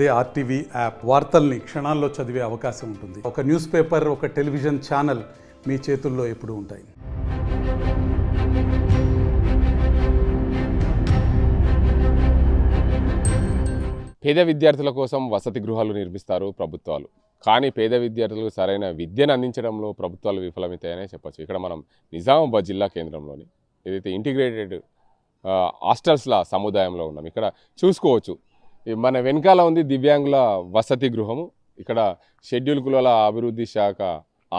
అదే RTV app వార్తల్ని క్షణాల్లో చదివే అవకాశం ఉంటుంది. ఒక న్యూస్ పేపర్, ఒక టెలివిజన్ ఛానల్ మీ చేతుల్లో ఎప్పుడూ ఉంటాయి. పేద విద్యార్థుల కోసం వసతి గృహాలు నిర్మిస్తారు ప్రభుత్వాలు. కానీ పేద విద్యార్థులకు సరైన విద్యను అందించడంలో ప్రభుత్వాలు విఫలమవుతాయనే చెప్పచ్చు. ఇక్కడ మనం నిజామాబాద్ జిల్లా కేంద్రంలోని ఏదైతే ఇంటిగ్రేటెడ్ హాస్టల్స్ల సముదాయంలో ఉన్నాం. ఇక్కడ చూసుకోవచ్చు, మన వెనకాల ఉంది దివ్యాంగుల వసతి గృహము. ఇక్కడ షెడ్యూల్ కులాల అభివృద్ధి శాఖ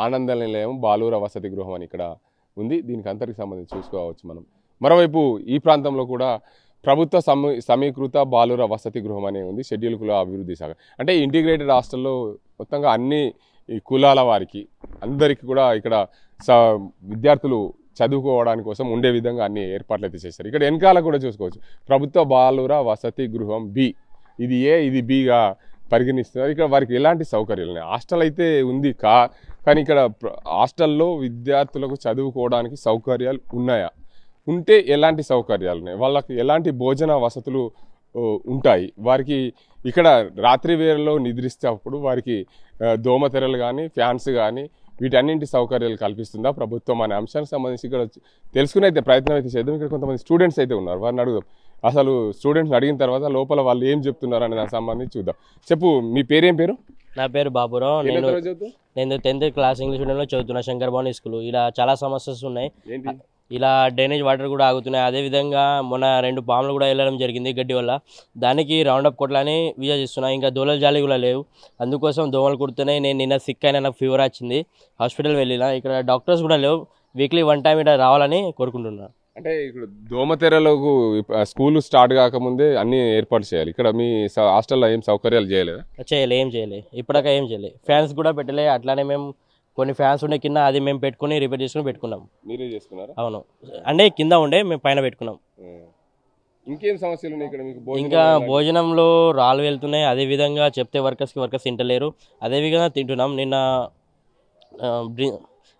ఆనంద నిలయం బాలుర వసతి గృహం అని ఇక్కడ ఉంది. దీనికి అంతటికి సంబంధించి చూసుకోవచ్చు మనం. మరోవైపు ఈ ప్రాంతంలో కూడా ప్రభుత్వ సమీకృత బాలుర వసతి గృహం అనే ఉంది, షెడ్యూల్ కుల అభివృద్ధి శాఖ. అంటే ఇంటిగ్రేటెడ్ హాస్టల్లో మొత్తంగా అన్ని కులాల వారికి అందరికీ కూడా ఇక్కడ విద్యార్థులు చదువుకోవడానికి కోసం ఉండే విధంగా అన్ని ఏర్పాట్లు అయితే చేశారు. ఇక్కడ వెనకాల కూడా చూసుకోవచ్చు, ప్రభుత్వ బాలుర వసతి గృహం బి, ఇది ఏ ఇది బిగా పరిగణిస్తున్నారు. ఇక్కడ వారికి ఎలాంటి సౌకర్యాలు ఉన్నాయి. హాస్టల్ అయితే ఉంది కానీ ఇక్కడ హాస్టల్లో విద్యార్థులకు చదువుకోవడానికి సౌకర్యాలు ఉన్నాయా, ఉంటే ఎలాంటి సౌకర్యాలు ఉన్నాయి, వాళ్ళకి ఎలాంటి భోజన వసతులు ఉంటాయి, వారికి ఇక్కడ రాత్రి వేళలో నిద్రిస్తేప్పుడు వారికి దోమతెరలు కానీ ఫ్యాన్స్ కానీ వీటన్నింటి సౌకర్యాలు కల్పిస్తుందా ప్రభుత్వం అనే అంశానికి సంబంధించి ఇక్కడ తెలుసుకునే అయితే ప్రయత్నం అయితే చేద్దాం. ఇక్కడ కొంతమంది స్టూడెంట్స్ అయితే ఉన్నారు, వారిని అడుగుదాం. అసలు స్టూడెంట్స్ని అడిగిన తర్వాత లోపల వాళ్ళు ఏం చెప్తున్నారు అనే దానికి సంబంధించి చూద్దాం. చెప్పు, మీ పేరేం పేరు? నా పేరు బాబురావు. నేను 10th క్లాస్ ఇంగ్లీష్ మీడియంలో చదువుతున్నా, శంకర్ భవన్ స్కూల్. ఇలా చాలా సమస్యలు ఉన్నాయి. ఇలా డ్రైనేజ్ వాటర్ కూడా ఆగుతున్నాయి. అదేవిధంగా మొన్న 2 పాములు కూడా వెళ్ళడం జరిగింది గడ్డి వల్ల. దానికి రౌండప్ కొట్లని విజయిస్తున్నాయి. ఇంకా దోమల జాలి కూడా లేవు, అందుకోసం దోమలు కుడుతున్నాయి. నేను నిన్న సిక్ అయినా, నాకు ఫీవర్ వచ్చింది, హాస్పిటల్ వెళ్ళినా. ఇక్కడ డాక్టర్స్ కూడా లేవు. వీక్లీ 1 టైం ఇక్కడ రావాలని కోరుకుంటున్నాను. అంటే ఇక్కడ దోమతెరలకు స్కూల్ స్టార్ట్ కాకముందే అన్ని ఏర్పాటు చేయాలి. ఇక్కడ మీ హాస్టల్లో ఏం సౌకర్యాలు చేయలేదా? ఏం చేయలేదు, ఇప్పటికా ఏం చేయలేదు. ఫ్యాన్స్ కూడా పెట్టలే. అట్లానే మేము కొన్ని ఫ్యాన్స్ ఉండే కింద, అది మేము పెట్టుకుని రిపేర్ చేసుకుని పెట్టుకున్నాం. మీరే చేసుకున్నారా? అవును, అంటే కింద ఉండే మేము పైన పెట్టుకున్నాం. ఇంకేం సమస్యలు ఉన్నాయి ఇక్కడ మీకు? ఇంకా భోజనంలో రాళ్ళు వెళ్తున్నాయి. అదేవిధంగా చెప్తే వర్కర్స్ తింటలేరు. అదేవిధంగా తింటున్నాం. నిన్న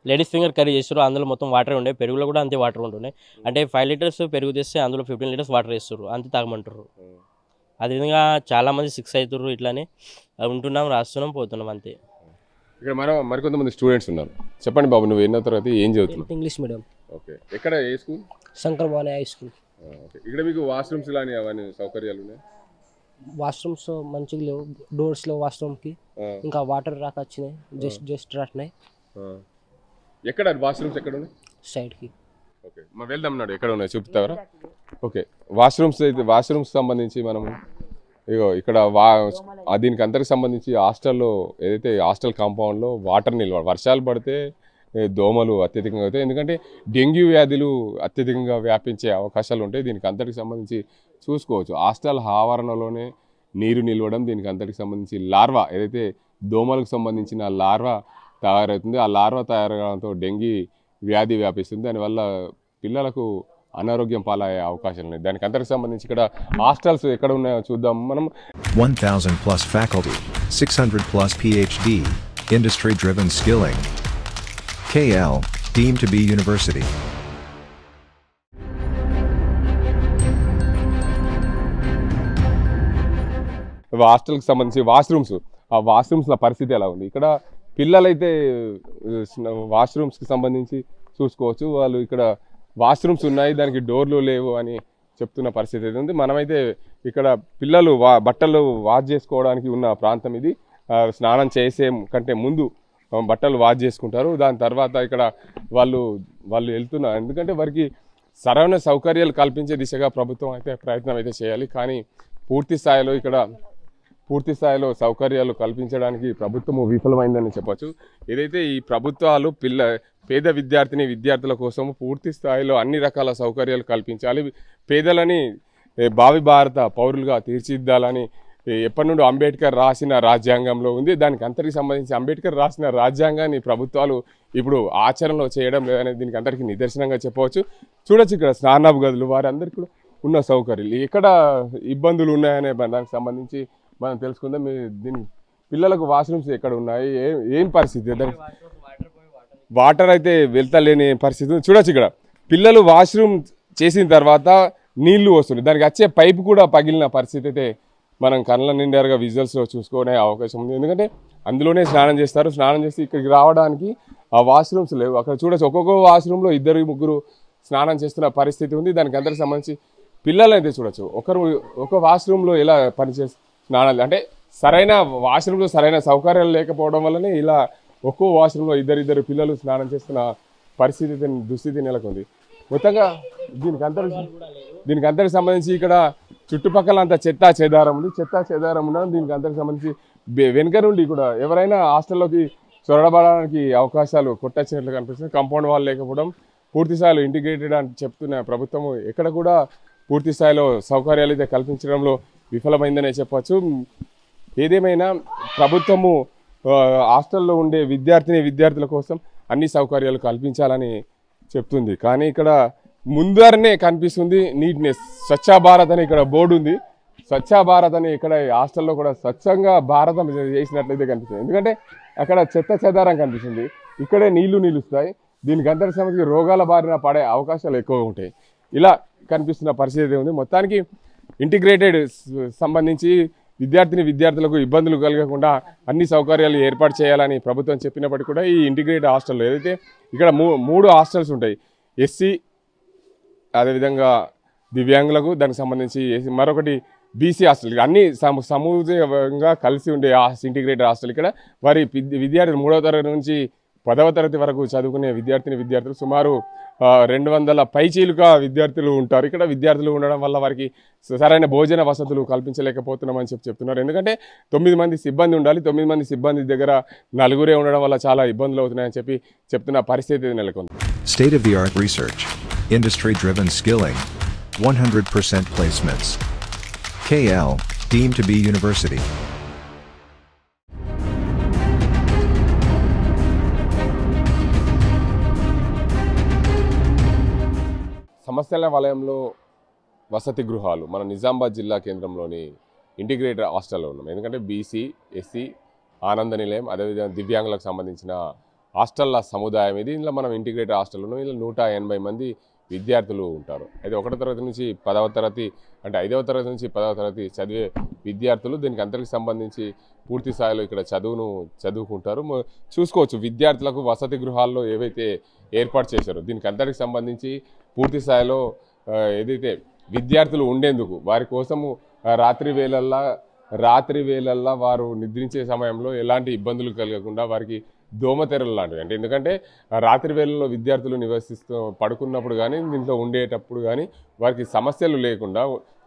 లేడీస్ ఫింగర్ కర్రీ చేస్తారు, అందులో మొత్తం వాటర్ ఉండే. పెరుగులో కూడా అంతే వాటర్ ఉంటున్నాయి. అంటే 5 లీటర్స్ పెరుగు తెస్తే అందులో 15 లీటర్స్ వాటర్ వేస్తారు, అంతే తాగమంటారు. అదేవిధంగా చాలామంది 6 అవుతారు. ఇట్లానే ఉంటున్నాం, రాస్తున్నాం, పోతున్నాం, అంతే. ఇక్కడ మరికొంతమంది స్టూడెంట్స్ ఉన్నారు. చెప్పండి బాబు, నువ్వు ఎన్నో తరగతి, ఏం చదువుతున్నావు? English medium. ఓకే, ఎక్కడ, ఏ school? Shankar Bhavan high school. ఇక్కడ మీకు వాష్రూమ్స్ లాని అవన్నీ సౌకర్యాలు ఉన్నాయి? వాష్రూమ్స్ మంచిగా లేవు, డోర్స్ లో వాష్రూమ్కి. ఇంకా వాటర్ రాక వచ్చినాయి, జస్ట్ రాట్నాయి. ఎక్కడ వాష్రూమ్స్ ఎక్కడ ఉన్నాయి? సైడ్కి. ఓకే, మనం వెళ్దాం నాడు, ఎక్కడ ఉన్నాయి చూపుతావరా? ఓకే, వాష్రూమ్స్ అయితే వాష్రూమ్స్ సంబంధించి మనం ఇగో ఇక్కడ దీనికి అందరికి సంబంధించి హాస్టల్లో ఏదైతే హాస్టల్ కాంపౌండ్లో వాటర్ నిల్వ, వర్షాలు పడితే దోమలు అత్యధికంగా అవుతాయి. ఎందుకంటే డెంగ్యూ వ్యాధులు అత్యధికంగా వ్యాపించే అవకాశాలు ఉంటాయి. దీనికి అంతటికి సంబంధించి చూసుకోవచ్చు, హాస్టల్ ఆవరణలోనే నీరు నిలవడం, దీనికి అంతటికి సంబంధించి లార్వా, ఏదైతే దోమలకు సంబంధించిన లార్వా తయారవుతుంది. ఆ లార్వా తయారవడంతో డెంగీ వ్యాధి వ్యాపిస్తుంది. దానివల్ల పిల్లలకు అనారోగ్యం పాలయ్యే అవకాశాలు ఉన్నాయి. దానికి అందరికి సంబంధించి ఇక్కడ హాస్టల్స్ ఎక్కడ ఉన్నాయో చూద్దాం మనం. 1000+ faculty, 600+ PhD, industry-driven skilling. KL, deemed to be university. హాస్టల్కి సంబంధించి వాష్రూమ్స్, ఆ వాష్రూమ్స్ల పరిస్థితి ఎలా ఉంది? ఇక్కడ పిల్లలైతే వాష్రూమ్స్కి సంబంధించి చూసుకోవచ్చు, వాళ్ళు ఇక్కడ వాష్రూమ్స్ ఉన్నాయి, దానికి డోర్లు లేవు అని చెప్తున్న పరిస్థితి అయితే ఉంది. మనమైతే ఇక్కడ పిల్లలు బట్టలు వాష్ చేసుకోవడానికి ఉన్న ప్రాంతం ఇది. స్నానం చేసే కంటే ముందు బట్టలు వాష్ చేసుకుంటారు. దాని తర్వాత ఇక్కడ వాళ్ళు వెళ్తున్నారు, ఎందుకంటే వారికి సరైన సౌకర్యాలు కల్పించే దిశగా ప్రభుత్వం అయితే ప్రయత్నం అయితే చేయాలి. కానీ పూర్తి స్థాయిలో సౌకర్యాలు కల్పించడానికి ప్రభుత్వము విఫలమైందని చెప్పచ్చు. ఏదైతే ఈ ప్రభుత్వాలు పేద విద్యార్థుల కోసం పూర్తి స్థాయిలో అన్ని రకాల సౌకర్యాలు కల్పించాలి, పేదలని భావి భారత పౌరులుగా తీర్చిదిద్దాలని ఎప్పటి నుండి అంబేద్కర్ రాసిన రాజ్యాంగంలో ఉంది. దానికి అంతటికి సంబంధించి అంబేద్కర్ రాసిన రాజ్యాంగాన్ని ప్రభుత్వాలు ఇప్పుడు ఆచరణలో చేయడం లేదనేది దీనికి అందరికీ నిదర్శనంగా చెప్పవచ్చు. చూడొచ్చు, ఇక్కడ స్నానపు గదులు, వారందరికీ కూడా ఉన్న సౌకర్యాలు, ఎక్కడ ఇబ్బందులు ఉన్నాయనే దానికి సంబంధించి మనం తెలుసుకుందాం. దీని పిల్లలకు వాష్రూమ్స్ ఎక్కడ ఉన్నాయి, ఏం పరిస్థితి? వాటర్ అయితే వెళ్తలేని పరిస్థితి చూడొచ్చు. ఇక్కడ పిల్లలు వాష్రూమ్ చేసిన తర్వాత నీళ్లు వస్తున్నాయి, దానికి వచ్చే పైపు కూడా పగిలిన పరిస్థితి అయితే మనం కళ్ళ నిండారుగా విజువల్స్లో చూసుకునే అవకాశం ఉంది. ఎందుకంటే అందులోనే స్నానం చేస్తారు. స్నానం చేసి ఇక్కడికి రావడానికి ఆ వాష్రూమ్స్ లేవు. అక్కడ చూడొచ్చు ఒక్కొక్క వాష్రూమ్లో 2-3 స్నానం చేస్తున్న పరిస్థితి ఉంది. దానికి అందరికి సంబంధించి పిల్లలు అయితే చూడొచ్చు ఒక వాష్రూమ్లో ఎలా పనిచేసి స్నానాలు అంటే సరైన వాష్రూమ్లో సరైన సౌకర్యాలు లేకపోవడం వల్లనే ఇలా ఒక్కో వాష్రూమ్లో 2 పిల్లలు స్నానం చేస్తున్న దుస్థితి నెలకొంది. మొత్తంగా దీనికి అందరికి సంబంధించి ఇక్కడ చుట్టుపక్కల అంతా చెత్తా చెదారం ఉంది. దీనికి అందరికి సంబంధించి వెనుక నుండి కూడా ఎవరైనా హాస్టల్లోకి చొరబడడానికి అవకాశాలు కొట్టొచ్చినట్లు కనిపిస్తుంది. కాంపౌండ్ వాల్ లేకపోవడం, పూర్తి స్థాయిలో ఇంటిగ్రేటెడ్ అని చెప్తున్న ప్రభుత్వం ఎక్కడ కూడా పూర్తి స్థాయిలో సౌకర్యాలు అయితే కల్పించడంలో విఫలమైందనే చెప్పచ్చు. ఏదేమైనా ప్రభుత్వము హాస్టల్లో ఉండే విద్యార్థుల కోసం అన్ని సౌకర్యాలు కల్పించాలని చెప్తుంది. కానీ ఇక్కడ ముందరనే కనిపిస్తుంది నీట్నెస్. స్వచ్ఛ భారత్ అని ఇక్కడ బోర్డు ఉంది. స్వచ్ఛ భారత్ అని ఇక్కడ హాస్టల్లో కూడా స్వచ్ఛంగా భారతం చేసినట్లయితే కనిపిస్తుంది. ఎందుకంటే అక్కడ చెత్త చెదారం కనిపిస్తుంది, ఇక్కడే నీళ్లు నిలుస్తాయి. దీనికి అందరికి సంబంధించి రోగాల బారిన పడే అవకాశాలు ఎక్కువగా ఉంటాయి. ఇలా కనిపిస్తున్న పరిస్థితి ఉంది. మొత్తానికి ఇంటిగ్రేటెడ్ సంబంధించి విద్యార్థులకు ఇబ్బందులు కలగకుండా అన్ని సౌకర్యాలు ఏర్పాటు చేయాలని ప్రభుత్వం చెప్పినప్పటికీ కూడా ఈ ఇంటిగ్రేటెడ్ హాస్టల్లో ఏదైతే ఇక్కడ 3 హాస్టల్స్ ఉంటాయి, ఎస్సీ అదేవిధంగా దివ్యాంగులకు దానికి సంబంధించి మరొకటి బీసీ హాస్టల్, అన్ని సమూహంగా కలిసి ఉండే ఇంటిగ్రేటెడ్ హాస్టల్. ఇక్కడ వారి విద్యార్థులు 3వ తరగతి నుంచి 10వ తరగతి వరకు చదువుకునే విద్యార్థులు సుమారు 200 పైచీలుగా విద్యార్థులు ఉంటారు. ఇక్కడ విద్యార్థులు ఉండడం వల్ల వారికి సరైన భోజన వసతులు కల్పించలేకపోతున్నామని చెప్తున్నారు. ఎందుకంటే 9 మంది సిబ్బంది ఉండాలి. 9 మంది సిబ్బంది దగ్గర 4 ఉండడం వల్ల చాలా ఇబ్బందులు అవుతున్నాయని చెప్తున్న పరిస్థితి నెలకొంది. State of the art research, industry driven skilling, 100% placements. KL, deemed to be university. సమస్యల వలయంలో వసతి గృహాలు మన నిజామాబాద్ జిల్లా కేంద్రంలోని ఇంటిగ్రేటెడ్ హాస్టల్లో ఉన్నాం. ఎందుకంటే బీసీ, ఎస్సీ, ఆనంద నిలయం, అదేవిధంగా దివ్యాంగులకు సంబంధించిన హాస్టల్ల సముదాయం ఇది. ఇందులో మనం ఇంటిగ్రేటెడ్ హాస్టల్ ఉన్నాం. ఇందులో 180 మంది విద్యార్థులు ఉంటారు. అయితే 1వ తరగతి నుంచి 10వ తరగతి అంటే 5వ తరగతి నుంచి 10వ తరగతి చదివే విద్యార్థులు దీనికి అందరికి సంబంధించి పూర్తి స్థాయిలో ఇక్కడ చదువుకుంటారు. చూసుకోవచ్చు విద్యార్థులకు వసతి గృహాల్లో ఏవైతే ఏర్పాటు చేశారో దీనికి అందరికి సంబంధించి పూర్తి స్థాయిలో ఏదైతే విద్యార్థులు ఉండేందుకు వారి కోసము రాత్రి వేళల్లో వారు నిద్రించే సమయంలో ఎలాంటి ఇబ్బందులు కలగకుండా వారికి దోమతెరలు లాంటివి అంటే ఎందుకంటే రాత్రి వేళల్లో విద్యార్థులు పడుకున్నప్పుడు కానీ దీంట్లో ఉండేటప్పుడు కానీ వారికి సమస్యలు లేకుండా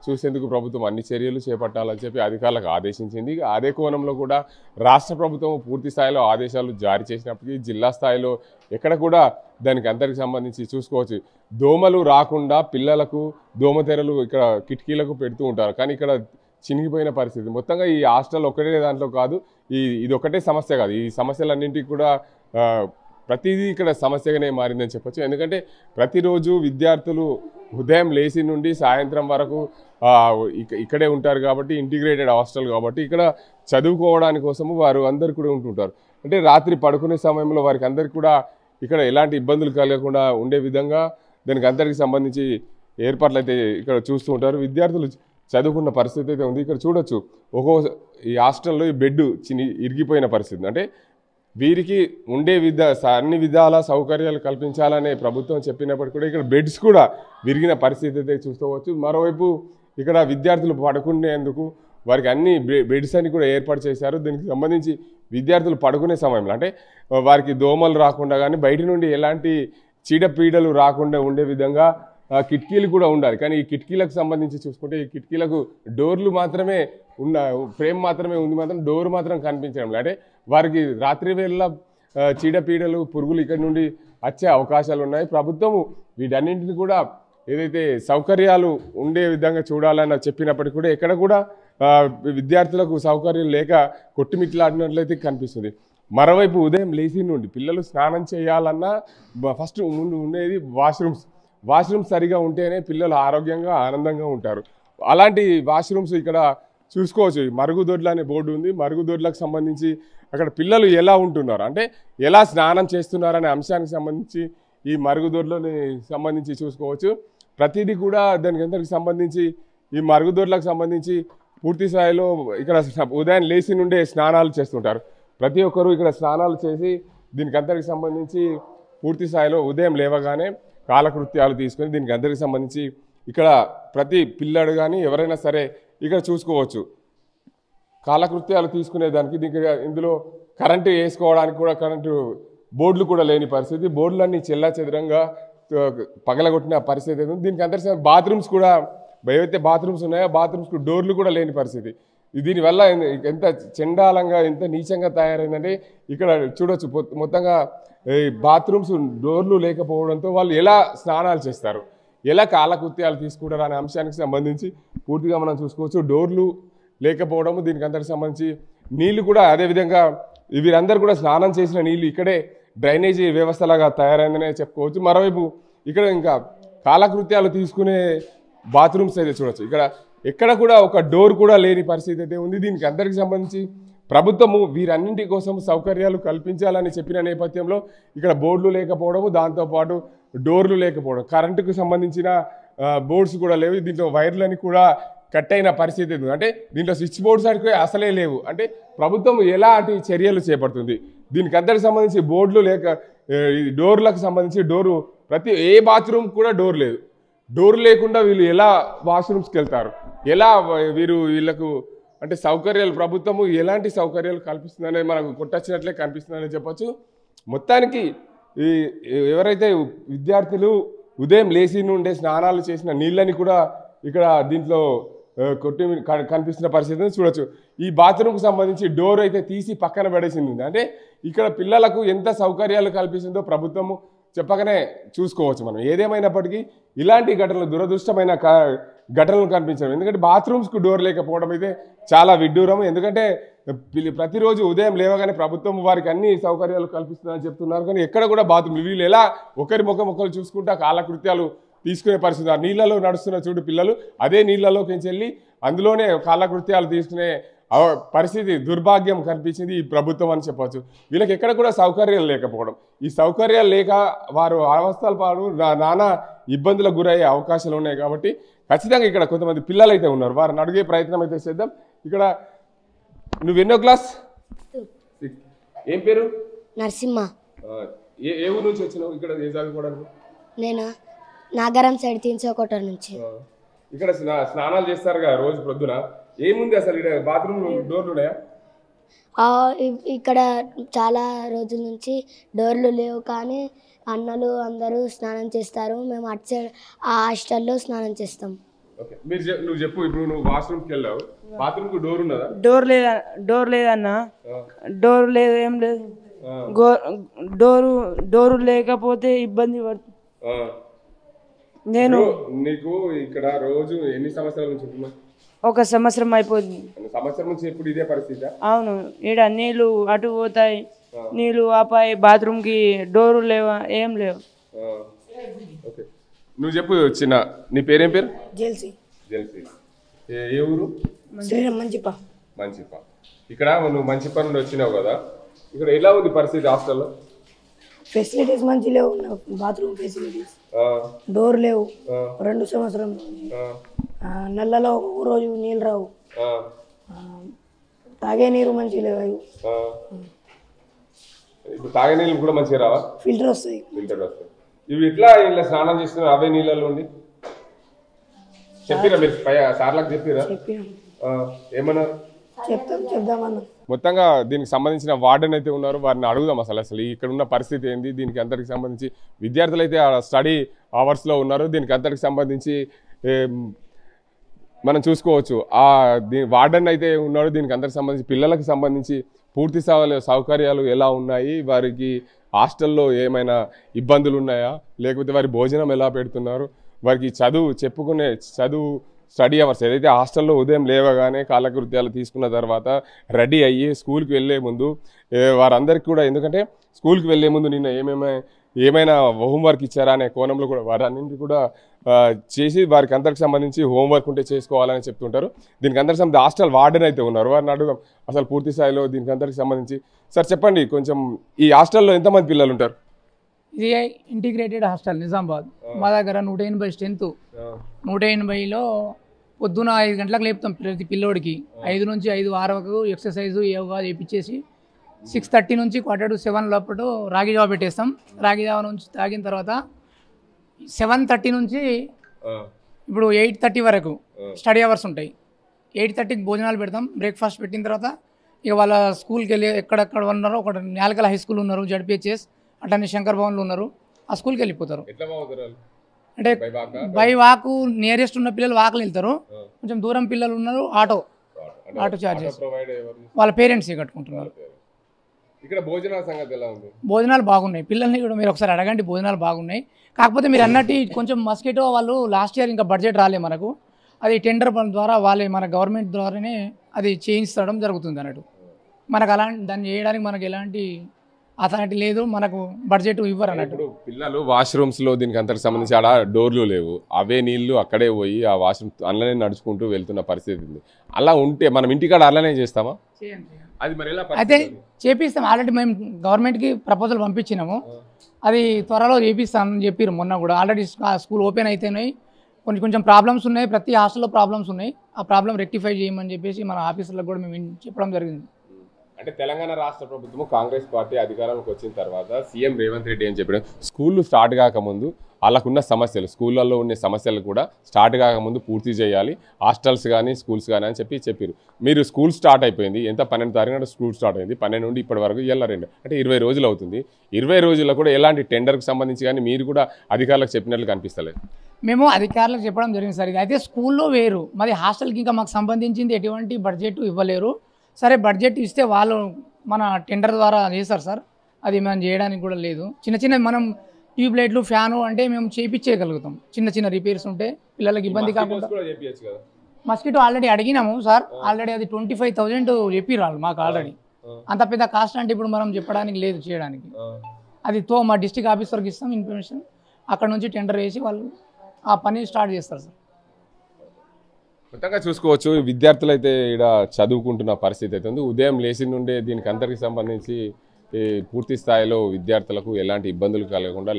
చూసేందుకు ప్రభుత్వం అన్ని చర్యలు చేపట్టాలని చెప్పి అధికారులకు ఆదేశించింది. అదే కోణంలో కూడా రాష్ట్ర ప్రభుత్వం పూర్తి స్థాయిలో ఆదేశాలు జారీ చేసినప్పటికీ జిల్లా స్థాయిలో ఎక్కడ కూడా దానికి అందరికి సంబంధించి చూసుకోవచ్చు దోమలు రాకుండా పిల్లలకు దోమతెరలు ఇక్కడ కిటికీలకు పెడుతూ ఉంటారు. కానీ ఇక్కడ చినిగిపోయిన పరిస్థితి. మొత్తంగా ఈ హాస్టల్ ఒక్కటే దాంట్లో కాదు, ఇది ఒకటే సమస్య కాదు. ఈ సమస్యలన్నింటికి కూడా ప్రతిదీ ఇక్కడ సమస్యగానే మారిందని చెప్పొచ్చు. ఎందుకంటే ప్రతిరోజు విద్యార్థులు ఉదయం లేచి నుండి సాయంత్రం వరకు ఇక్కడే ఉంటారు కాబట్టి ఇంటిగ్రేటెడ్ హాస్టల్ కాబట్టి ఇక్కడ చదువుకోవడానికి కోసము వారు అందరు కూడా ఉంటుంటారు. అంటే రాత్రి పడుకునే సమయంలో వారికి అందరికీ కూడా ఇక్కడ ఎలాంటి ఇబ్బందులు కలగకుండా ఉండే విధంగా దానికి అందరికి సంబంధించి ఏర్పాట్లు అయితే ఇక్కడ చూస్తూ ఉంటారు. విద్యార్థులు చదువుకున్న పరిస్థితి అయితే ఉంది. ఇక్కడ చూడొచ్చు ఈ హాస్టల్లో ఈ బెడ్ ఇరిగిపోయిన పరిస్థితి. అంటే వీరికి ఉండే అన్ని విధాల సౌకర్యాలు కల్పించాలనే ప్రభుత్వం చెప్పినప్పటికీ కూడా ఇక్కడ బెడ్స్ కూడా విరిగిన పరిస్థితి అయితే చూసుకోవచ్చు. మరోవైపు ఇక్కడ విద్యార్థులు పడుకునేందుకు వారికి అన్ని బెడ్స్ అని కూడా ఏర్పాటు చేశారు. దీనికి సంబంధించి విద్యార్థులు పడుకునే సమయంలో అంటే వారికి దోమలు రాకుండా కానీ బయట నుండి ఎలాంటి చీడపీడలు రాకుండా ఉండే విధంగా కిటికీలు కూడా ఉండాలి. కానీ ఈ కిటికీలకు సంబంధించి చూసుకుంటే ఈ కిటికీలకు డోర్లు మాత్రమే ఫ్రేమ్ మాత్రమే ఉంది, మాత్రం డోర్ మాత్రం కనిపించడం. అంటే వారికి రాత్రి వేళ చీడపీడలు పురుగులు ఇక్కడ నుండి వచ్చే అవకాశాలు ఉన్నాయి. ప్రభుత్వము వీటన్నింటిని కూడా ఏదైతే సౌకర్యాలు ఉండే విధంగా చూడాలని చెప్పినప్పటికీ కూడా ఎక్కడ కూడా విద్యార్థులకు సౌకర్యం లేక కొట్టుమిట్లాడినట్లయితే కనిపిస్తుంది. మరోవైపు ఉదయం లేచి నుండి పిల్లలు స్నానం చేయాలన్నా ఫస్ట్ ముందు ఉండేది వాష్రూమ్స్ సరిగా ఉంటేనే పిల్లలు ఆరోగ్యంగా ఆనందంగా ఉంటారు. అలాంటి వాష్రూమ్స్ ఇక్కడ చూసుకోవచ్చు. మరుగుదొడ్లు అనే బోర్డు ఉంది. మరుగుదొడ్లకు సంబంధించి అక్కడ పిల్లలు ఎలా ఉంటున్నారు అంటే ఎలా స్నానం చేస్తున్నారనే అంశానికి సంబంధించి ఈ మరుగుదొడ్లని సంబంధించి చూసుకోవచ్చు. ప్రతిదీ కూడా దానికి అందరికి సంబంధించి ఈ మరుగుదొడ్లకు సంబంధించి పూర్తి స్థాయిలో ఇక్కడ ఉదయం లేచి నుండే స్నానాలు చేస్తుంటారు. ప్రతి ఒక్కరూ ఇక్కడ స్నానాలు చేసి దీనికి అందరికి సంబంధించి పూర్తి స్థాయిలో ఉదయం లేవగానే కాలకృత్యాలు తీసుకొని దీనికి అందరికి సంబంధించి ఇక్కడ ప్రతి పిల్లడు కానీ ఎవరైనా సరే ఇక్కడ చూసుకోవచ్చు. కాలకృత్యాలు తీసుకునేదానికి దీనికి ఇందులో కరెంటు వేసుకోవడానికి కూడా కరెంటు బోర్డులు కూడా లేని పరిస్థితి. బోర్డులన్నీ చెల్లాచెదరంగా పగలగొట్టిన పరిస్థితి ఉంది. దీనికి అందరి బాత్రూమ్స్ కూడా ఏవైతే బాత్రూమ్స్ ఉన్నాయో బాత్రూమ్స్కు డోర్లు కూడా లేని పరిస్థితి. దీనివల్ల ఎంత చండాలంగా ఎంత నీచంగా తయారైందంటే ఇక్కడ చూడొచ్చు. మొత్తంగా ఈ బాత్రూమ్స్ డోర్లు లేకపోవడంతో వాళ్ళు ఎలా స్నానాలు చేస్తారు, ఎలా కాలకృత్యాలు తీసుకుంటారు అనే అంశానికి సంబంధించి పూర్తిగా మనం చూసుకోవచ్చు. డోర్లు లేకపోవడము, దీనికి అందరికి సంబంధించి నీళ్లు కూడా అదేవిధంగా వీరందరూ కూడా స్నానం చేసిన నీళ్లు ఇక్కడే డ్రైనేజీ వ్యవస్థలాగా తయారైందనే చెప్పుకోవచ్చు. మరోవైపు ఇక్కడ ఇంకా కాలకృత్యాలు తీసుకునే బాత్రూమ్స్ అయితే చూడొచ్చు. ఇక్కడ ఎక్కడ కూడా ఒక డోర్ కూడా లేని పరిస్థితి అయితే ఉంది. దీనికి అందరికి సంబంధించి ప్రభుత్వము వీరన్నింటి కోసం సౌకర్యాలు కల్పించాలని చెప్పిన నేపథ్యంలో ఇక్కడ బోర్డులు లేకపోవడము, దాంతోపాటు డోర్లు లేకపోవడం, కరెంటుకు సంబంధించిన బోర్డ్స్ కూడా లేవు. దీంట్లో వైర్లని కూడా కట్ అయిన పరిస్థితి ఉంది. అంటే దీంట్లో స్విచ్ బోర్డ్స్ అంటే అసలే లేవు. అంటే ప్రభుత్వం ఎలాంటి చర్యలు చేపడుతుంది? దీనికి అందరికి సంబంధించి బోర్డులు లేక డోర్లకు సంబంధించి డోరు ప్రతి ఏ బాత్రూమ్ కూడా డోర్ లేదు. డోర్ లేకుండా వీళ్ళు ఎలా వాష్రూమ్స్కి వెళ్తారు? ఎలా వీళ్ళకు అంటే సౌకర్యాలు ప్రభుత్వము ఎలాంటి సౌకర్యాలు కల్పిస్తుందనేది మనకు కొట్టొచ్చినట్లే కనిపిస్తుందని చెప్పొచ్చు. మొత్తానికి ఎవరైతే విద్యార్థులు ఉదయం లేచి నుండే స్నానాలు చేసిన నీళ్ళని కూడా ఇక్కడ దీంట్లో కొట్టి కనిపిస్తున్న పరిస్థితిని చూడొచ్చు. ఈ బాత్రూమ్కి సంబంధించి డోర్ అయితే తీసి పక్కన పడేసింది. అంటే ఇక్కడ పిల్లలకు ఎంత సౌకర్యాలు కల్పిస్తుందో ప్రభుత్వము చెప్పకనే చూసుకోవచ్చు మనం. ఏదేమైనప్పటికీ ఇలాంటి ఘటనలు దురదృష్టమైన ఘటనలు కనిపించడం. ఎందుకంటే బాత్రూమ్స్కు డోర్ లేకపోవడం అయితే చాలా విడ్డూరం. ఎందుకంటే ప్రతిరోజు ఉదయం లేవగానే ప్రభుత్వం వారికి అన్ని సౌకర్యాలు కల్పిస్తుందని చెప్తున్నారు, కానీ ఎక్కడ కూడా బాత్రూమ్ వీళ్ళు ఎలా ఒకరి ముఖం ఒకరు చూసుకుంటా కాలకృత్యాలు తీసుకునే పరిస్థితి. ఆ నీళ్ళలో నడుస్తున్న చూడు పిల్లలు, అదే నీళ్ళలోకి వెళ్ళి అందులోనే కాలకృత్యాలు తీసుకునే పరిస్థితి దుర్భాగ్యం కనిపించింది ఈ ప్రభుత్వం అని చెప్పవచ్చు. వీళ్ళకి ఎక్కడ కూడా సౌకర్యాలు లేకపోవడం, ఈ సౌకర్యాలు లేక వారు అవస్థల పాడు నానా ఇబ్బందులకు గురయ్యే అవకాశాలు ఉన్నాయి. కాబట్టి ఖచ్చితంగా ఇక్కడ కొంతమంది పిల్లలు అయితే ఉన్నారు, వారిని అడిగే ప్రయత్నం అయితే చేద్దాం. ఇక్కడ నువ్వు ఎన్నో క్లాస్? ఏం పేరు? నరసింహ. ఏ ఊరు నుంచి వచ్చినావు ఇక్కడ ఏ చదువుకోవడానికి? నేను నాగరం సైడ్ తీసుకోవటం నుంచి. ఇక్కడ స్నానాలు చేస్తారు కదా రోజు ప్రొద్దున, ఏముంది అసలు ఇక్కడ బాత్రూమ్ డోర్లు ఉన్నాయా? ఇక్కడ చాలా రోజుల నుంచి డోర్లు లేవు, కానీ అన్నలు అందరూ స్నానం చేస్తారు. మేము అటు సైడ్ ఆ హాస్టల్లో స్నానం చేస్తాం. నువ్వు చెప్పు, ఇప్పుడు నువ్వు వాష్రూమ్కి వెళ్ళావు, బాత్రూమ్కి డోర్ ఉన్నదా? డోర్ లేదన్నా, డోర్ లేదు, ఏం లేదు. డోరు లేకపోతే ఇబ్బంది పడుతుంది. నేను నీకు ఇక్కడ రోజు ఎన్ని సంవత్సరాల నుంచి ఉంటున్నా? ఒక సంవత్సరం అయిపోయింది. సంవత్సరం నుంచి ఇప్పుడు ఇదే పరిస్థితి? అవును. ఈడ నీళ్ళు అటు పోతాయి, నీళ్ళు ఆపాయి, బాత్రూమ్కి డోరు లేవా, ఏం లేవు. ఓకే, నువ్వు చెప్పు చిన్న, నీ పేరేం పేరు? జెల్సీ. జెల్సీ. ఏ ఊరు? శ్రీరామ్ మంచిప. మంచిప. ఇక్కడ నువ్వు మంచిప నుండి వచ్చినావు కదా, ఇక్కడ ఎలా ఉంది పరిస్థితి హాస్టల్లో? ఫెసిలిటీస్ మంచి లేవు, బాత్రూమ్ ఫెసిలిటీస్, డోర్ లేవు. 2 సంవత్సరం నల్లలో రోజు నీళ్ళు రావు, తాగే నీరు మంచి లేవు. ఇప్పుడు తాగే నీళ్ళు కూడా మంచిగా రావా? ఫిల్టర్ వస్తాయి. ఫిల్టర్ వస్తాయి. ఇవి ఎట్లా ఇలా స్నానం చేస్తున్నారు అవే నీళ్ళలో ఉండి? చెప్పిరా మీరు సార్లకు చెప్పిరా? ఏమన్నారు? చెప్దామన్నా. మొత్తంగా దీనికి సంబంధించిన వార్డెన్ అయితే ఉన్నారు, వారిని అడుగుదాం అసలు ఇక్కడ ఉన్న పరిస్థితి ఏంది, దీనికి అందరికి సంబంధించి. విద్యార్థులు అయితే స్టడీ అవర్స్లో ఉన్నారు, దీనికి అందరికి సంబంధించి మనం చూసుకోవచ్చు. వార్డెన్ అయితే ఉన్నాడు, దీనికి అందరికి సంబంధించి పిల్లలకు సంబంధించి పూర్తి సౌకర్యాలు ఎలా ఉన్నాయి, వారికి హాస్టల్లో ఏమైనా ఇబ్బందులు ఉన్నాయా, లేకపోతే వారి భోజనం ఎలా పెడుతున్నారు, వారికి చదువు స్టడీ అవర్స్ ఏదైతే హాస్టల్లో ఉదయం లేవగానే కాలకృత్యాలు తీసుకున్న తర్వాత రెడీ అయ్యి స్కూల్కి వెళ్ళే ముందు వారందరికీ కూడా, ఎందుకంటే స్కూల్కి వెళ్ళే ముందు నిన్న ఏమైనా హోంవర్క్ ఇచ్చారా అనే కోణంలో కూడా వారన్నింటినీ కూడా చేసి వారికి అందరికి సంబంధించి హోంవర్క్ ఉంటే చేసుకోవాలని చెప్తుంటారు. దీనికి అందరికి సంబంధించి హాస్టల్ వార్డెన్ అయితే ఉన్నారు, వారిని అడుగుదాం అసలు పూర్తి స్థాయిలో దీనికి అందరికి సంబంధించి. సార్ చెప్పండి కొంచెం, ఈ హాస్టల్లో ఎంతమంది పిల్లలు ఉంటారు? ఇది ఇంటిగ్రేటెడ్ హాస్టల్ నిజామాబాద్. మా దగ్గర 180 స్ట్రెంత్. 180లో పొద్దున 5 గంటలకు లేపుతాం ప్రతి పిల్లోడికి. 5 నుంచి 5:06 వరకు ఎక్సర్సైజు యోగా చేయించేసి 6:30 నుంచి 6:45 లోపల రాగి జావ పెట్టేస్తాం. రాగి జావ నుంచి తాగిన తర్వాత 7:30 నుంచి ఇప్పుడు 8:30 వరకు స్టడీ అవర్స్ ఉంటాయి. 8:30కి భోజనాలు పెడతాం. బ్రేక్ఫాస్ట్ పెట్టిన తర్వాత ఇక వాళ్ళ స్కూల్కి వెళ్ళి ఎక్కడెక్కడ ఉన్నారో, ఒకటి న్యాలకల్ హై స్కూల్ ఉన్నారు, జడ్పిహెచ్ఎస్, అట్లనే శంకర్ భవన్లు ఉన్నారు, ఆ స్కూల్కి వెళ్ళిపోతారు. అంటే బై వాకు నియరెస్ట్ ఉన్న పిల్లలు వాకులు వెళ్తారు, కొంచెం దూరం పిల్లలు ఉన్నారు ఆటో ఛార్జెస్ వాళ్ళ పేరెంట్స్ కట్టుకుంటున్నారు. ఇక్కడ భోజనాల సంగతి ఎలా ఉంది? భోజనాలు బాగున్నాయి. పిల్లల్ని కూడా మీరు ఒకసారి అడగండి, భోజనాలు బాగున్నాయి. కాకపోతే మీరు అన్నట్టు కొంచెం మస్కిటో వాళ్ళు లాస్ట్ ఇయర్ ఇంకా బడ్జెట్ రాలే మనకు, అది టెండర్ ద్వారా వాళ్ళే మన గవర్నమెంట్ ద్వారానే అది చేయించడం జరుగుతుంది అన్నట్టు. మనకు అలాంటి దాన్ని చేయడానికి మనకు ఎలాంటి అథారిటీ లేదు, మనకు బడ్జెట్ ఇవ్వరు అన్నట్టు. పిల్లలు వాష్రూమ్స్లో దీనికి అంతకు సంబంధించి ఆడ డోర్లు లేవు, అవే నీళ్లు అక్కడే పోయి ఆ వాష్రూమ్ అలానే నడుచుకుంటూ వెళ్తున్న పరిస్థితి ఉంది. అలా ఉంటే మనం ఇంటికాడ అలానే చేస్తామా? అది మరి ఎలా? అయితే చేపిస్తాం. ఆల్రెడీ మేము గవర్నమెంట్కి ప్రపోజల్ పంపించినాము, అది త్వరలో చేపిస్తామని చెప్పారు మొన్న కూడా. ఆల్రెడీ స్కూల్ ఓపెన్ అయితేనే కొంచెం ప్రాబ్లమ్స్ ఉన్నాయి, ప్రతి హాస్టల్లో ప్రాబ్లమ్స్ ఉన్నాయి. ఆ ప్రాబ్లం రెక్టిఫై చేయమని చెప్పేసి మన ఆఫీసర్లకు కూడా మేము చెప్పడం జరిగింది. అంటే తెలంగాణ రాష్ట్ర ప్రభుత్వం కాంగ్రెస్ పార్టీ అధికారంలోకి వచ్చిన తర్వాత సీఎం రేవంత్ రెడ్డి ఏం చెప్పాడు, స్కూళ్ళు స్టార్ట్ కాకముందు వాళ్ళకున్న సమస్యలు, స్కూళ్ళల్లో ఉన్న సమస్యలు కూడా స్టార్ట్ కాకముందు పూర్తి చేయాలి, హాస్టల్స్ కానీ స్కూల్స్ కానీ అని చెప్పారు. మీరు స్కూల్ స్టార్ట్ అయిపోయింది, ఎంత 12వ తారీఖున స్కూల్ స్టార్ట్ అయింది, 12 నుండి ఇప్పటి వరకు ఇవాళ 2 అంటే 20 రోజులు అవుతుంది. 20 రోజుల్లో కూడా ఎలాంటి టెండర్కి సంబంధించి కానీ మీరు కూడా అధికారులకు చెప్పినట్లు కనిపిస్తలేదు. మేము అధికారులకు చెప్పడం జరిగింది సార్. అయితే స్కూల్లో వేరు, మరి హాస్టల్కి ఇంకా మాకు సంబంధించింది ఎటువంటి బడ్జెట్ ఇవ్వలేరు. సరే బడ్జెట్ ఇస్తే వాళ్ళు మన టెండర్ ద్వారా చేస్తారు సార్, అది మనం చేయడానికి కూడా లేదు. చిన్న మనం ట్యూబ్ లైట్లు, ఫ్యాను అంటే మేము చేయించేయగలుగుతాం. చిన్న రిపేర్స్ ఉంటే పిల్లలకి ఇబ్బంది కాకుండా. మస్కిటో ఆల్రెడీ అడిగినాము సార్, ఆల్రెడీ అది 25,000 చెప్పిరాళ్ళు మాకు ఆల్రెడీ. అంత పెద్ద కాస్ట్ అంటే ఇప్పుడు మనం చెప్పడానికి లేదు, చేయడానికి. అది మా డిస్ట్రిక్ట్ ఆఫీసర్కి ఇస్తాం ఇన్ఫర్మేషన్, అక్కడ నుంచి టెండర్ వేసి వాళ్ళు ఆ పని స్టార్ట్ చేస్తారు సార్. మొత్తంగా చూసుకోవచ్చు, విద్యార్థులు అయితే ఇక్కడ చదువుకుంటున్న పరిస్థితి అయితే ఉంది. ఉదయం లేచి నుండే దీనికి అందరికి సంబంధించి పూర్తి స్థాయిలో విద్యార్థులకు ఎలాంటి ఇబ్బందులు కలగకుండా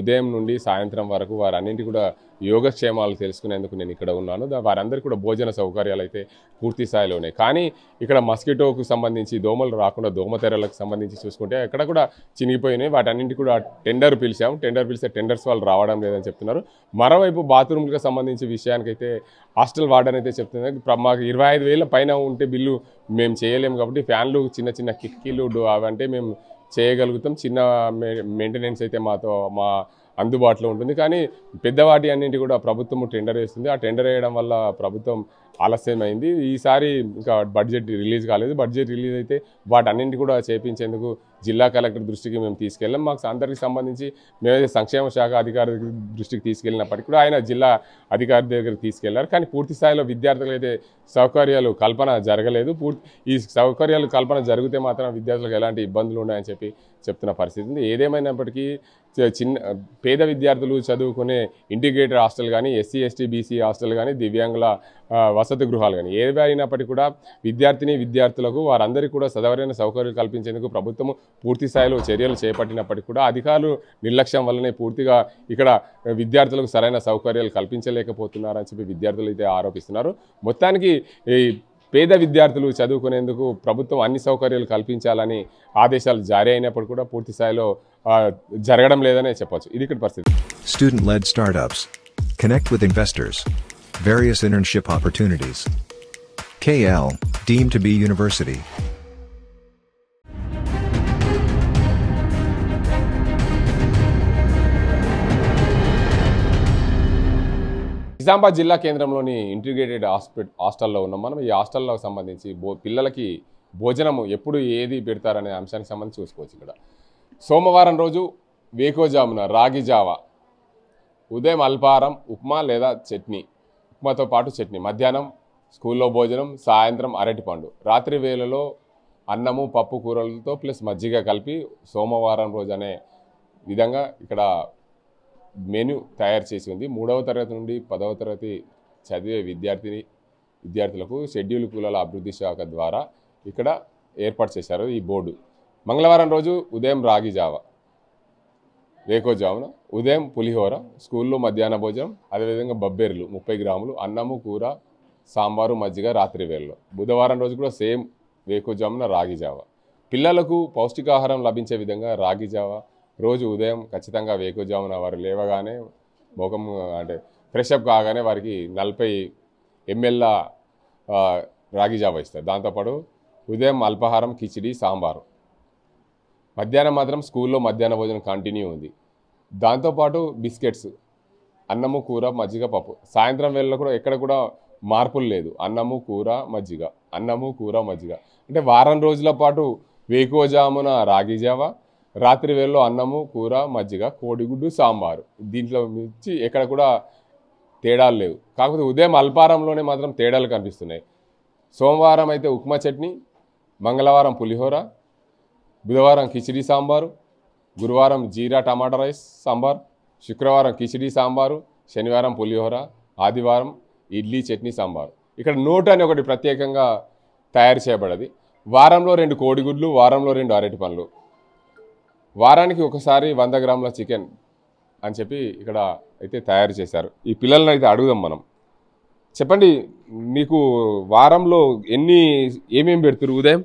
ఉదయం నుండి సాయంత్రం వరకు వారన్నింటి కూడా యోగక్షేమాలు తెలుసుకునేందుకు నేను ఇక్కడ ఉన్నాను. వారందరికీ కూడా భోజన సౌకర్యాలు అయితే పూర్తి స్థాయిలో ఉన్నాయి. కానీ ఇక్కడ మస్కిటోకు సంబంధించి దోమలు రాకుండా దోమతెరలకు సంబంధించి చూసుకుంటే అక్కడ కూడా చినిగిపోయినాయి. వాటన్నింటి కూడా టెండర్ పిలిచాము, టెండర్ పిలిస్తే టెండర్స్ వాళ్ళు రావడం లేదని చెప్తున్నారు. మరోవైపు బాత్రూమ్లకు సంబంధించి విషయానికైతే హాస్టల్ వార్డెన్ అయితే చెప్తున్నారు, మాకు 25,000 పైన ఉంటే బిల్లు మేము చేయలేము కాబట్టి ఫ్యాన్లు, చిన్న కిటికీలు అవంటే మేము చేయగలుగుతాం, చిన్న మెయింటెనెన్స్ అయితే మా అందుబాటులో ఉంటుంది. కానీ పెద్దవాటి అన్నింటి కూడా ప్రభుత్వం టెండర్ వేస్తుంది. ఆ టెండర్ వేయడం వల్ల ప్రభుత్వం ఆలస్యమైంది. ఈసారి ఇంకా బడ్జెట్ రిలీజ్ కాలేదు. బడ్జెట్ రిలీజ్ అయితే వాటన్నింటి కూడా చేపించేందుకు జిల్లా కలెక్టర్ దృష్టికి మేము తీసుకెళ్ళాం. మాకు అందరికి సంబంధించి మేమైతే సంక్షేమ శాఖ అధికారి దృష్టికి తీసుకెళ్ళినప్పటికీ కూడా ఆయన జిల్లా అధికారి దగ్గరికి తీసుకెళ్లారు. కానీ పూర్తి స్థాయిలో విద్యార్థులకు అయితే సౌకర్యాలు కల్పన జరగలేదు. ఈ సౌకర్యాలు కల్పన జరిగితే మాత్రం విద్యార్థులకు ఎలాంటి ఇబ్బందులు ఉన్నాయని చెప్తున్న పరిస్థితి ఉంది. ఏదేమైనప్పటికీ పేద విద్యార్థులు చదువుకునే ఇంటిగ్రేటెడ్ హాస్టల్ కానీ, ఎస్సీ ఎస్టీ బీసీ హాస్టల్ కానీ, దివ్యాంగుల వసతి గృహాలు కానీ ఏవి అయినప్పటికీ కూడా విద్యార్థులకు వారందరికీ కూడా సదవరైన సౌకర్యాలు కల్పించేందుకు ప్రభుత్వం పూర్తి స్థాయిలో చర్యలు చేపట్టినప్పటికీ కూడా అధికారులు నిర్లక్ష్యం వల్లనే పూర్తిగా ఇక్కడ విద్యార్థులకు సరైన సౌకర్యాలు కల్పించలేకపోతున్నారని చెప్పి విద్యార్థులు అయితే ఆరోపిస్తున్నారు. మొత్తానికి పేద విద్యార్థులు చదువుకునేందుకు ప్రభుత్వం అన్ని సౌకర్యాలు కల్పించాలని ఆదేశాలు జారీ అయినప్పుడు కూడా పూర్తి స్థాయిలో జరగడం లేదనే చెప్పొచ్చు. ఇది ఇక్కడ పరిస్థితి. Student led startups. Connect with investors. Various internship opportunities. KL, deemed to be university. Nizamabad జిల్లా కేంద్రంలోని ఇంటిగ్రేటెడ్ హాస్టల్లో ఉన్నాం మనం. ఈ హాస్టల్లో సంబంధించి పిల్లలకి భోజనము ఎప్పుడు ఏది పెడతారనే అంశానికి సంబంధించి చూసుకోవచ్చు. ఇక్కడ సోమవారం రోజు వేకోజామున రాగి జావా, ఉదయం అల్పాహారం ఉప్మా లేదా చట్నీ, ఉప్మాతో పాటు చట్నీ, మధ్యాహ్నం స్కూల్లో భోజనం, సాయంత్రం అరటిపండు, రాత్రి వేళలో అన్నము పప్పు కూరలతో ప్లస్ మజ్జిగ కలిపి సోమవారం రోజు అనే విధంగా ఇక్కడ మెనూ తయారు చేసి ఉంది. 3వ తరగతి నుండి 10వ తరగతి చదివే విద్యార్థులకు షెడ్యూల్ కులాల అభివృద్ధి శాఖ ద్వారా ఇక్కడ ఏర్పాటు చేశారు ఈ బోర్డు. మంగళవారం రోజు ఉదయం రాగి జావ, వేకోజామున, ఉదయం పులిహోర, స్కూల్లో మధ్యాహ్న భోజనం, అదేవిధంగా బబ్బెర్లు 30 గ్రాములు, అన్నము కూర సాంబారు మజ్జిగ రాత్రి వేళలో. బుధవారం రోజు కూడా సేమ్ వేకోజామున రాగి జావ. పిల్లలకు పౌష్టికాహారం లభించే విధంగా రాగి జావ రోజు ఉదయం ఖచ్చితంగా వేకోజామున వారు లేవగానే ముఖం అంటే ఫ్రెషప్ కాగానే వారికి 40 ml రాగి జావ ఇస్తారు. దాంతోపాటు ఉదయం అల్పాహారం కిచిడి సాంబారు. మధ్యాహ్నం మాత్రం స్కూల్లో మధ్యాహ్న భోజనం కంటిన్యూ ఉంది. దాంతోపాటు బిస్కెట్స్, అన్నము కూర మజ్జిగ పప్పు. సాయంత్రం వేళలో కూడా ఎక్కడ కూడా మార్పులు లేదు, అన్నము కూర మజ్జిగ, అన్నము కూర మజ్జిగ. అంటే వారం రోజుల పాటు వేకువజామున రాగి జావ, రాత్రి వేళలో అన్నము కూర మజ్జిగ, కోడిగుడ్డు సాంబారు. దీంట్లో మించి ఎక్కడ కూడా తేడాలు లేవు. కాకపోతే ఉదయం అల్పాహారంలోనే మాత్రం తేడాలు కనిపిస్తున్నాయి. సోమవారం అయితే ఉప్మా చట్నీ, మంగళవారం పులిహోర, బుధవారం కిచిడి సాంబారు, గురువారం జీరా టమాటా రైస్ సాంబార్, శుక్రవారం కిచిడి సాంబారు, శనివారం పులిహోర, ఆదివారం ఇడ్లీ చట్నీ సాంబారు. ఇక్కడ నోట్ అని ఒకటి ప్రత్యేకంగా తయారు చేయబడది. వారంలో 2 కోడిగుడ్లు, వారంలో 2 అరటి పండ్లు, వారానికి ఒకసారి 100 గ్రాముల చికెన్ అని చెప్పి ఇక్కడ అయితే తయారు చేశారు. ఈ పిల్లలను అయితే అడుగుదాం మనం. చెప్పండి, మీకు వారంలో ఏమేమి పెడుతున్నారు? ఉదయం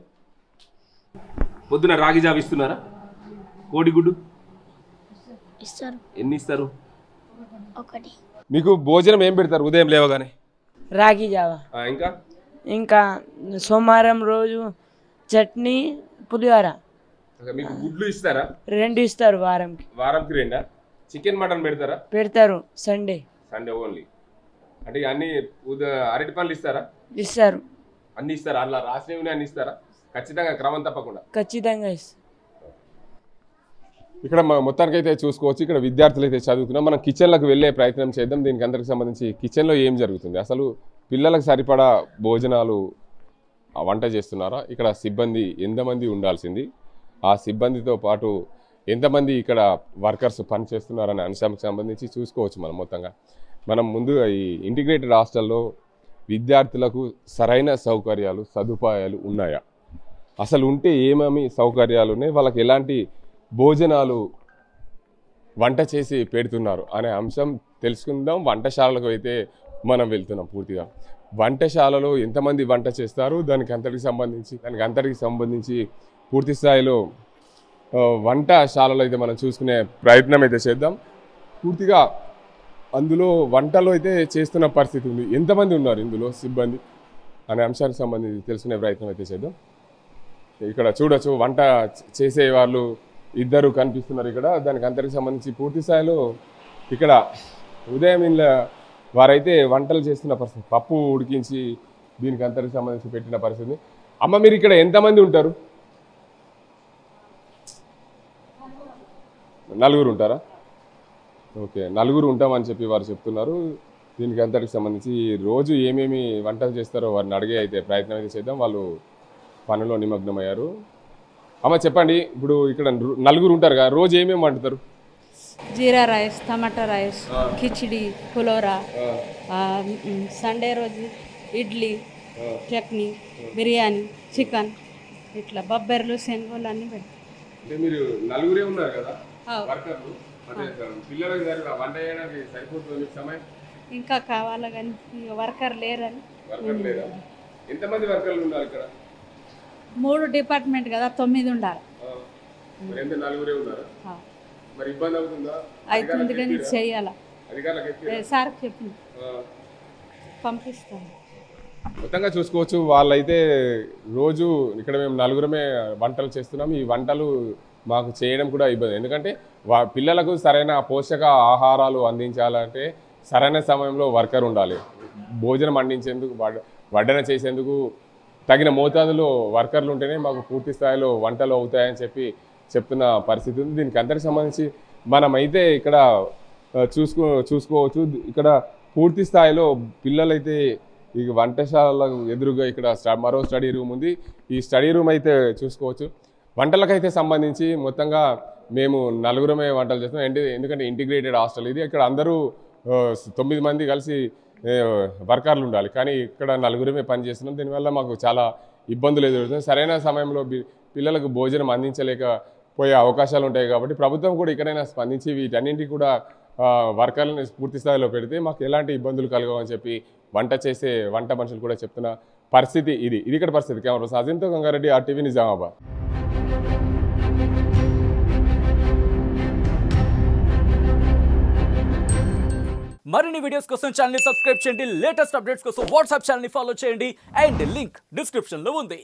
పొద్దున రాగి జావ ఇస్తున్నారా? కోడిగుడ్డు ఇస్తారు. ఎన్ని ఇస్తారు? 1. మీకు భోజనం ఏం పెడతారు ఉదయం లేవగానే? రాగి జావ. ఇంకా సోమవారం రోజు చట్నీ పులిహోర. మీకు గుడ్లు ఇస్తారా? 2 ఇస్తారు వారంకి. వారంకి 2. చికెన్ మటన్ పెడతారా? పెడతారు సండే ఓన్లీ. అంటే అన్ని అరటి పండ్లు ఇస్తారా? ఇస్తారు. అన్ని ఇస్తారా? అలా రాసినవి అన్ని ఇస్తారా? ఖచ్చితంగా క్రమం తప్పకుండా ఖచ్చితంగా ఇస్తారు. ఇక్కడ మొత్తానికి అయితే చూసుకోవచ్చు, ఇక్కడ విద్యార్థులు అయితే చదువుతున్నాం. మనం కిచెన్లకు వెళ్ళే ప్రయత్నం చేద్దాం. దీనికి అందరికి సంబంధించి కిచెన్లో ఏం జరుగుతుంది, అసలు పిల్లలకు సరిపడా భోజనాలు వంట చేస్తున్నారా, ఇక్కడ సిబ్బంది ఎంతమంది ఉండాల్సింది, ఆ సిబ్బందితో పాటు ఎంతమంది ఇక్కడ వర్కర్స్ పనిచేస్తున్నారనే అంశానికి సంబంధించి చూసుకోవచ్చు. మనం ముందుగా ఈ ఇంటిగ్రేటెడ్ హాస్టల్లో విద్యార్థులకు సరైన సౌకర్యాలు సదుపాయాలు ఉన్నాయా, అసలు ఉంటే ఏమేమి సౌకర్యాలు ఉన్నాయి, వాళ్ళకి ఎలాంటి భోజనాలు వంట చేసి పెడుతున్నారు అనే అంశం తెలుసుకుందాం. వంటశాలకు అయితే మనం వెళ్తున్నాం. పూర్తిగా వంటశాలలో ఎంతమంది వంట చేస్తారు, దానికి అంతటికి సంబంధించి పూర్తి స్థాయిలో వంటశాలలో అయితే మనం చూసుకునే ప్రయత్నం అయితే చేద్దాం. పూర్తిగా అందులో వంటలో అయితే చేస్తున్న పరిస్థితి ఉంది. ఎంతమంది ఉన్నారు ఇందులో సిబ్బంది అనే అంశానికి సంబంధించి తెలుసుకునే ప్రయత్నం అయితే చేద్దాం. ఇక్కడ చూడొచ్చు, వంట చేసే వాళ్ళు 2 కనిపిస్తున్నారు ఇక్కడ. దానికి అంతటికి సంబంధించి పూర్తి స్థాయిలో ఇక్కడ ఉదయం వారైతే వంటలు చేస్తున్న పరిస్థితి, పప్పు ఉడికించి దీనికి అంతటికి సంబంధించి పెట్టిన పరిస్థితి. అమ్మ, మీరు ఇక్కడ ఎంతమంది ఉంటారు? 4 ఉంటారా? ఓకే, 4 ఉంటామని చెప్పి వారు చెప్తున్నారు. దీనికి అంతటికి సంబంధించి రోజు ఏమేమి వంటలు చేస్తారో వారిని అడిగే అయితే ప్రయత్నం అయితే చేద్దాం. వాళ్ళు పనిలో నిమగ్నమయ్యారు. అమ్మ చెప్పండి, ఇప్పుడు ఇక్కడ 4 ఉంటారు కదా, రోజు ఏమేమి వండుతారు? జీరా రైస్, టమాటా రైస్, కిచిడి, పులోరా, సండే రోజు ఇడ్లీ, చట్నీ, బిర్యానీ, చికెన్, ఇట్లా బబ్బెర్లు శనగలు అన్నీ పెడతారు. అంటే మీరు 4 ఉన్నారు కదా వర్కర్లు, పిల్లలకు వంట చేయడానికి సరిపోతుంది సమయం? ఇంకా కావాలా కానీ వర్కర్ లేరని. ఎంతమంది వర్కర్లు ఉన్నారు ఇక్కడ? 3 డిపార్ట్మెంట్ కదా, 9 ఉండాలి. మరి ఇబ్బంది అవుతుందా? అవుతుంది కానీ చెయ్యాలా, సార్ చెప్పింది పంపిస్తాను. మొత్తంగా చూసుకోవచ్చు, వాళ్ళైతే రోజు ఇక్కడ మేము 4 వంటలు చేస్తున్నాం. ఈ వంటలు మాకు చేయడం కూడా ఇబ్బంది, ఎందుకంటే పిల్లలకు సరైన పోషక ఆహారాలు అందించాలంటే సరైన సమయంలో వర్కర్ ఉండాలి. భోజనం అందించేందుకు, వడ్డన చేసేందుకు తగిన మోతాదులో వర్కర్లు ఉంటేనే మాకు పూర్తి స్థాయిలో వంటలు అవుతాయని చెప్పి చెప్తున్న పరిస్థితి ఉంది. దీనికి అందరికి సంబంధించి మనమైతే ఇక్కడ చూసుకోవచ్చు. ఇక్కడ పూర్తి స్థాయిలో పిల్లలైతే ఈ వంటశాల ఎదురుగా ఇక్కడ మరో స్టడీ రూమ్ ఉంది. ఈ స్టడీ రూమ్ అయితే చూసుకోవచ్చు. వంటలకైతే సంబంధించి మొత్తంగా మేము 4 వంటలు చేస్తాం. ఎందుకంటే ఇంటిగ్రేటెడ్ హాస్టల్ ఇది. ఇక్కడ అందరూ 9 మంది కలిసి వర్కర్లు ఉండాలి, కానీ ఇక్కడ 4 పని చేస్తున్నాం. దీనివల్ల మాకు చాలా ఇబ్బందులు ఎదురవుతుంది. సరైన సమయంలో పిల్లలకు భోజనం పోయే అవకాశాలు ఉంటాయి కాబట్టి ప్రభుత్వం కూడా ఇక్కడైనా స్పందించి వీటన్నింటికి కూడా వర్కర్లను పూర్తి స్థాయిలో పెడితే మాకు ఎలాంటి ఇబ్బందులు కలగవని చెప్పి వంట మనుషులు కూడా చెప్తున్న పరిస్థితి ఇది ఇక్కడ పరిస్థితి. కెమెరా అజింతో గంగారెడ్డి, RTV నిజామాబాద్. మరిన్ని వీడియోస్ కోసం ఛానల్ ని సబ్స్క్రైబ్ చేయండి, లేటెస్ట్ అప్డేట్స్ కోసం వాట్సాప్ ఛానల్ ని ఫాలో చేయండి అండ్ లింక్ డిస్క్రిప్షన్ లో ఉంది.